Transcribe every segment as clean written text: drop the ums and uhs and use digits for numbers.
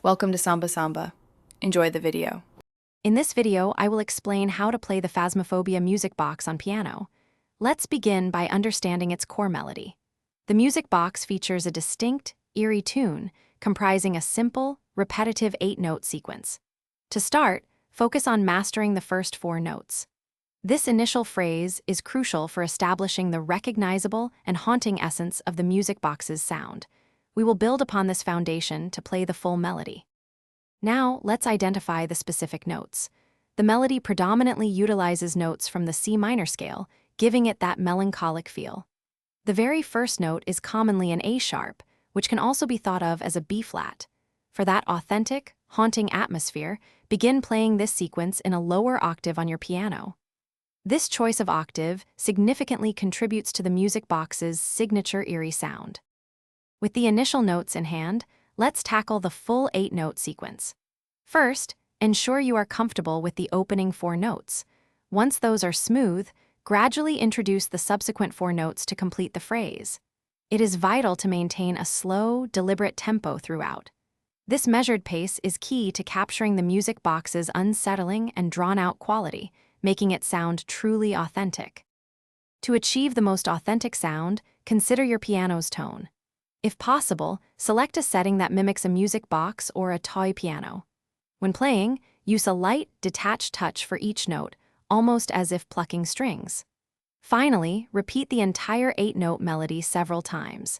Welcome to Samba Samba. Enjoy the video. In this video, I will explain how to play the Phasmophobia music box on piano. Let's begin by understanding its core melody. The music box features a distinct, eerie tune comprising a simple, repetitive 8-note sequence. To start, focus on mastering the first 4 notes. This initial phrase is crucial for establishing the recognizable and haunting essence of the music box's sound. We will build upon this foundation to play the full melody. Now, let's identify the specific notes. The melody predominantly utilizes notes from the C minor scale, giving it that melancholic feel. The very first note is commonly an A sharp, which can also be thought of as a B flat. For that authentic, haunting atmosphere, begin playing this sequence in a lower octave on your piano. This choice of octave significantly contributes to the music box's signature eerie sound. With the initial notes in hand, let's tackle the full 8-note sequence. First, ensure you are comfortable with the opening 4 notes. Once those are smooth, gradually introduce the subsequent 4 notes to complete the phrase. It is vital to maintain a slow, deliberate tempo throughout. This measured pace is key to capturing the music box's unsettling and drawn-out quality, making it sound truly authentic. To achieve the most authentic sound, consider your piano's tone. If possible, select a setting that mimics a music box or a toy piano. When playing, use a light, detached touch for each note, almost as if plucking strings. Finally, repeat the entire 8-note melody several times.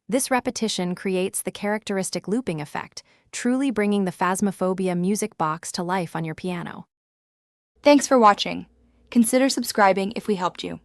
This repetition creates the characteristic looping effect, truly bringing the Phasmophobia music box to life on your piano. Thanks for watching. Consider subscribing if we helped you.